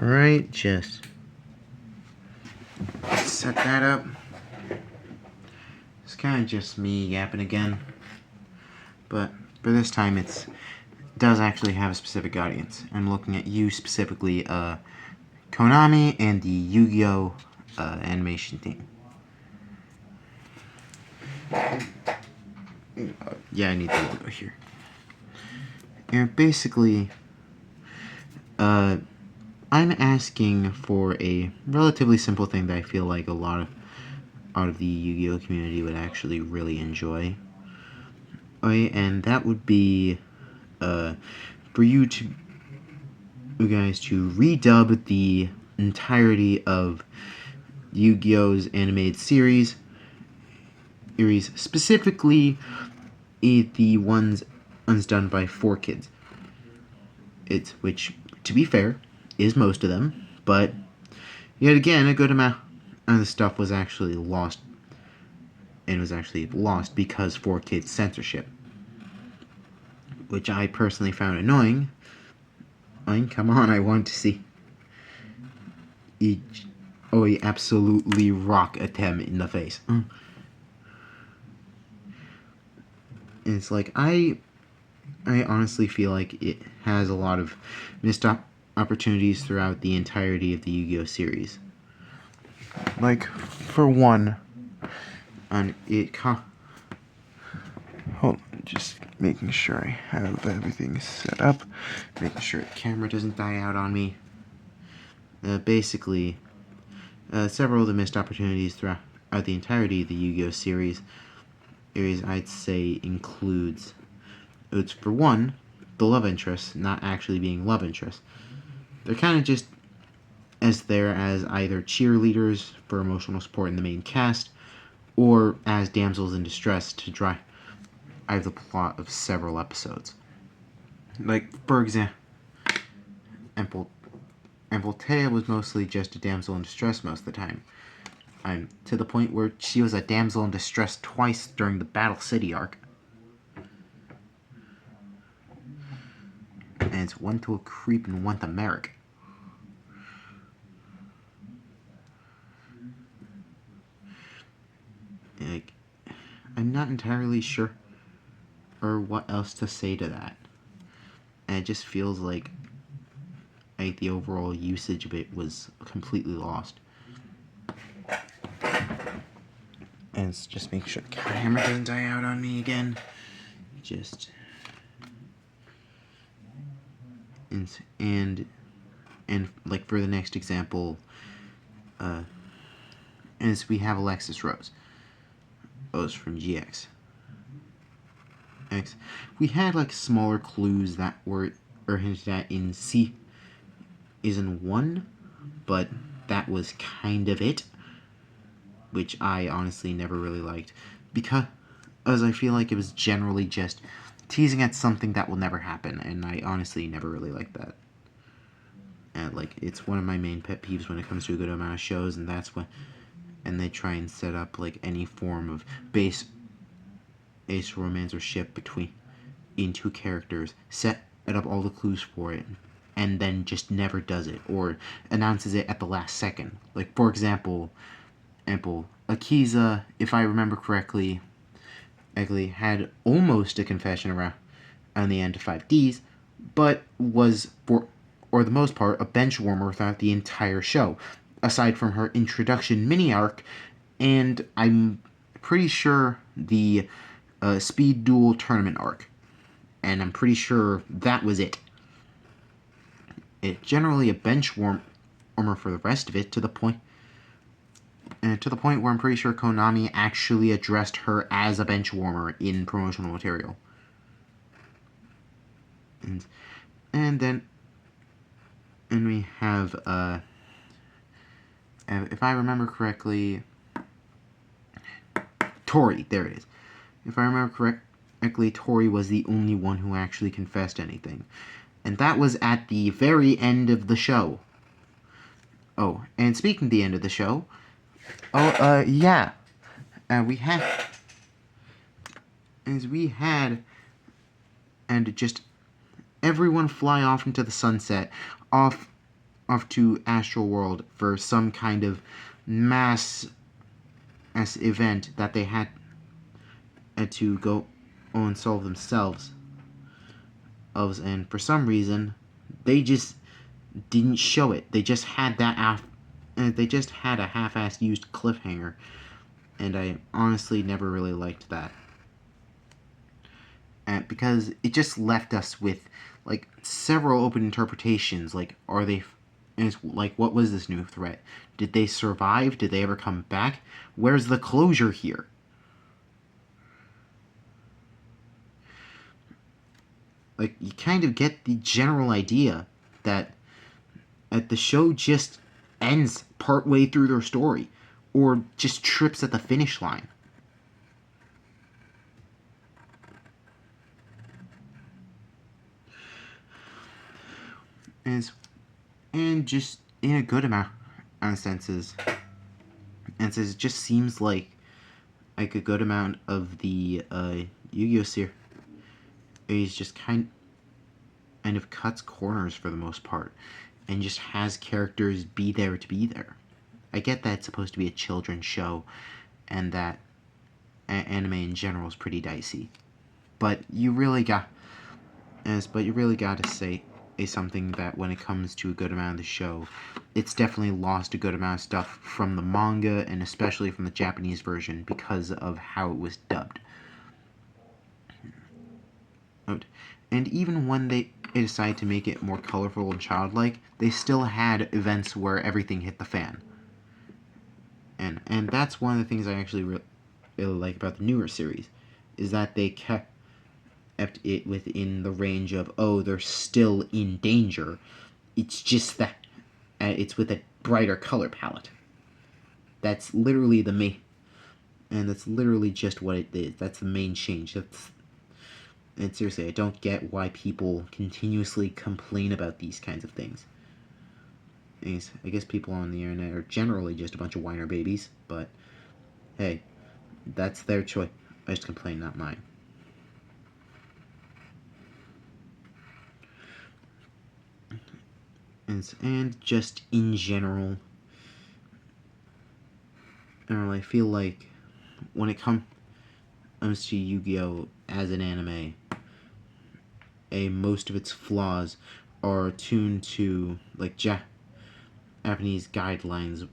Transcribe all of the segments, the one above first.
Alright, just set that up. It's kind of just me yapping again, but for this time it does actually have a specific audience. I'm looking at you specifically, Konami and the Yu-Gi-Oh! Animation team. Yeah, I need the logo here. And basically, I'm asking for a relatively simple thing that I feel like a lot of the Yu-Gi-Oh! Community would actually really enjoy. And that would be for you guys to redub the entirety of Yu-Gi-Oh!'s animated series, specifically the ones done by 4Kids. Which, to be fair, is most of them, but yet again, a good amount of the stuff was actually lost, and was actually lost because 4Kids censorship, which I personally found annoying. Come on, I want to see he absolutely rock Atem in the face. And it's like, I honestly feel like it has a lot of missed opportunities throughout the entirety of the Yu-Gi-Oh! Series. Like, for one, on it hold on, just making sure I have everything set up, making sure the camera doesn't die out on me. Basically, several of the missed opportunities throughout the entirety of the Yu-Gi-Oh! Series, I'd say includes, it's for one, the love interests not actually being love interests. They're kind of just there as either cheerleaders for emotional support in the main cast, or as damsels in distress to drive the plot of several episodes. Like, for example, Voltea was mostly just a damsel in distress most of the time. To the point where she was a damsel in distress twice during the Battle City arc. And it's one to a creep and one to Merrick. Like, I'm not entirely sure or what else to say to that. And it just feels like the overall usage of it was completely lost. And it's just making sure the camera doesn't die out on me again. Just and like for the next example, as we have Alexis Rose. Rose from GX. We had like smaller clues that were hinted at in season 1, but that was kind of it, which I honestly never really liked, because I feel like it was generally just teasing at something that will never happen, and I honestly never really liked that. And like, it's one of my main pet peeves when it comes to a good amount of shows, and that's when, and they try and set up like any form of base romance or ship in two characters, set up all the clues for it, and then just never does it, or announces it at the last second. Like, for example, Akiza, if I remember correctly, had almost a confession around on the end of 5Ds, but was, for the most part, a bench warmer throughout the entire show, aside from her introduction mini arc, and I'm pretty sure the Speed Duel tournament arc. And I'm pretty sure that was it. It generally a bench warmer for the rest of it, to the point where I'm pretty sure Konami actually addressed her as a bench warmer in promotional material. And then we have, if I remember correctly, Tori. There it is. If I remember correctly, Tori was the only one who actually confessed anything. And that was at the very end of the show. Oh, and speaking of the end of the show, yeah. We had, and just everyone fly off into the sunset, off off to Astral World for some kind of mass event that they had to go and solve themselves. And for some reason, they just didn't show it. They just had they just had a half-assed used cliffhanger, and I honestly never really liked that. Because it just left us with like several open interpretations. Like, are they? And it's like, what was this new threat? Did they survive? Did they ever come back? Where's the closure here? Like, you kind of get the general idea that the show just ends partway through their story, or just trips at the finish line. And just in a good amount of senses. And so it just seems like a good amount of the Yu-Gi-Oh series just kind of cuts corners for the most part, and just has characters be there to be there. I get that it's supposed to be a children's show, and that anime in general is pretty dicey, but you really got to say something that when it comes to a good amount of the show, it's definitely lost a good amount of stuff from the manga, and especially from the Japanese version, because of how it was dubbed. And even when they decided to make it more colorful and childlike, they still had events where everything hit the fan. And that's one of the things I actually really like about the newer series, is that they kept it within the range of, oh, they're still in danger. It's just that it's with a brighter color palette. That's literally the main, and that's literally just what it is. That's the main change. And seriously, I don't get why people continuously complain about these kinds of things. I guess people on the internet are generally just a bunch of whiner babies, but hey, that's their choice. I just complain, not mine. And just in general, I feel like when it comes to Yu-Gi-Oh! As an anime, most of its flaws are tuned to like Japanese guidelines,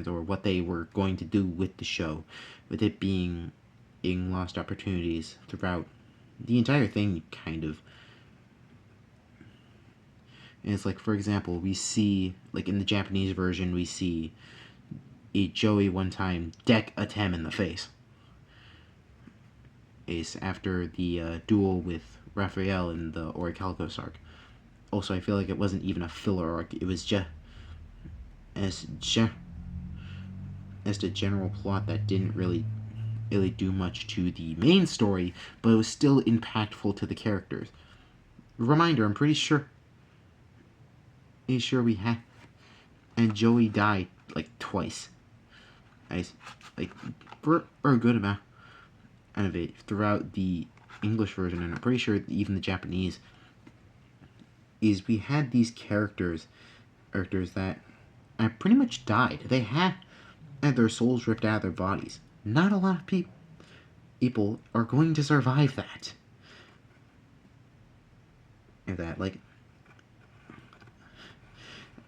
or what they were going to do with the show, with it being in lost opportunities throughout the entire thing, kind of. And it's like, for example, we see, like in the Japanese version, we see Joey one time deck a Tem in the face. Ace after the duel with Raphael in the Orichalcos arc. Also, I feel like it wasn't even a filler arc. It was just as a general plot that didn't really do much to the main story, but it was still impactful to the characters. Reminder, I'm pretty sure we had, and Joey died like twice. Like for a good amount of it throughout the English version, and I'm pretty sure even the Japanese, is we had these characters that pretty much died. They had their souls ripped out of their bodies. Not a lot of people are going to survive that. And that, like,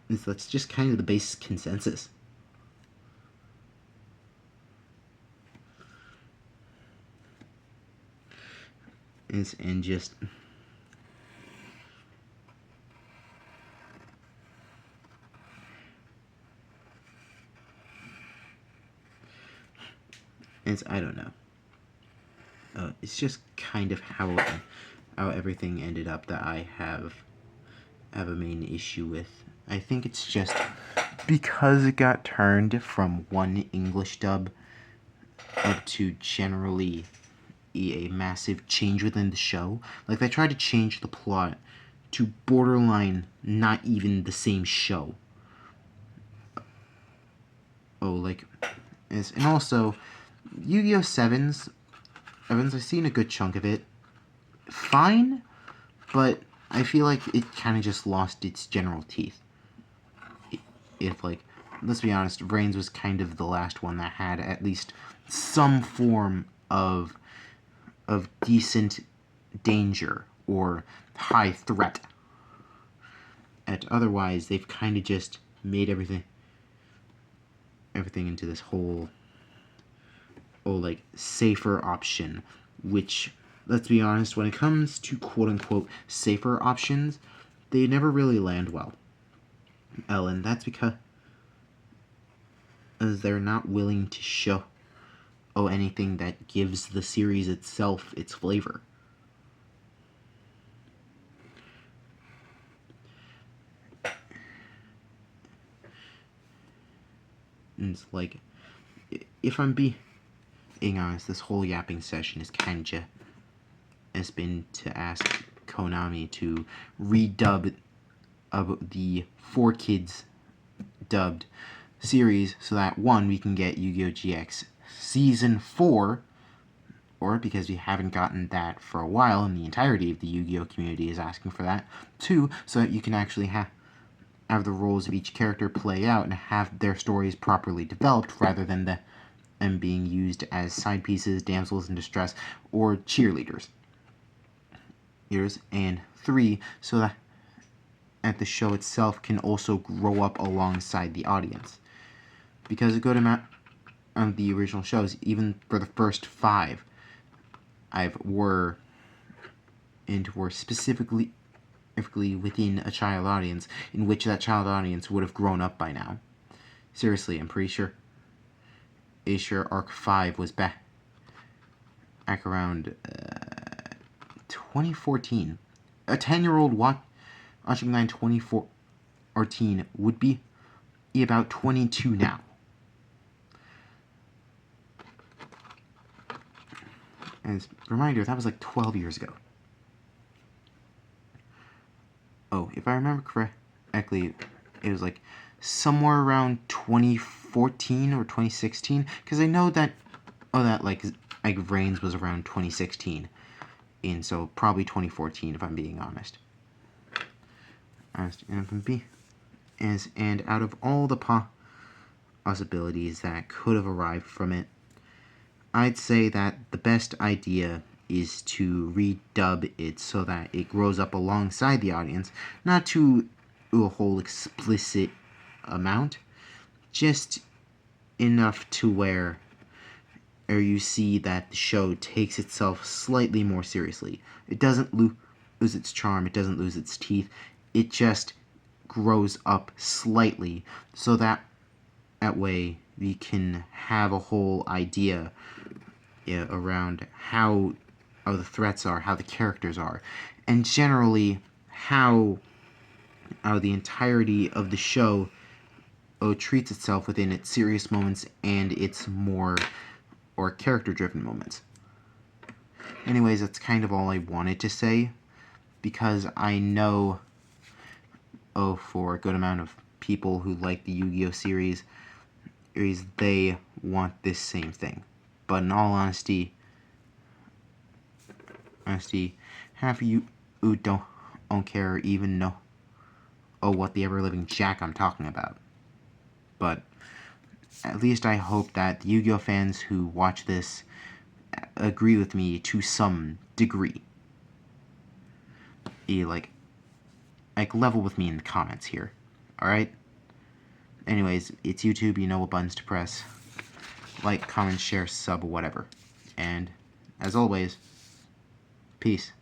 that's just kind of the base consensus. And just I don't know. It's just kind of how everything ended up that I have a main issue with. I think it's just because it got turned from one English dub up to generally a massive change within the show. Like, they tried to change the plot to borderline not even the same show. And also, Yu-Gi-Oh! Sevens, I've seen a good chunk of it. Fine, but I feel like it kind of just lost its general teeth. If, like, let's be honest, Reigns was kind of the last one that had at least some form of decent danger or high threat. And otherwise, they've kind of just made everything into this whole like safer option, which, let's be honest, when it comes to quote-unquote safer options, they never really land well. And that's because they're not willing to show anything that gives the series itself its flavor. And it's like, if I'm being honest, this whole yapping session is kinda has been to ask Konami to redub the 4Kids dubbed series so that, one, we can get Yu-Gi-Oh! GX Season 4, or because we haven't gotten that for a while and the entirety of the Yu-Gi-Oh! Community is asking for that. 2, so that you can actually have the roles of each character play out and have their stories properly developed rather than them being used as side pieces, damsels in distress, or cheerleaders. And 3, so that the show itself can also grow up alongside the audience. Because a good amount of the original shows, even for the first 5, were specifically within a child audience, in which that child audience would have grown up by now. Seriously, I'm pretty sure Arc 5 was back around 2014. A 10-year-old watching that in 2014 would be about 22 now. As a reminder, that was like 12 years ago. Oh, if I remember correctly, it was like somewhere around 2014 or 2016, because I know that like Reigns was around 2016, and so probably 2014 if I'm being honest. And out of all the possibilities that could have arrived from it, I'd say that the best idea is to redub it so that it grows up alongside the audience, not to a whole explicit amount, just enough to where you see that the show takes itself slightly more seriously. It doesn't lose its charm, it doesn't lose its teeth, it just grows up slightly, so that way we can have a whole idea around how the threats are, how the characters are, and generally how the entirety of the show treats itself within its serious moments and its more or character-driven moments. Anyways, that's kind of all I wanted to say, because I know for a good amount of people who like the Yu-Gi-Oh! Series, they want this same thing. But in all honesty, half of you who don't care even know what the ever-living jack I'm talking about. But at least I hope that the Yu-Gi-Oh! Fans who watch this agree with me to some degree. Like level with me in the comments here. Alright? Anyways, it's YouTube, you know what buttons to press. Like, comment, share, sub, whatever. And, as always, peace.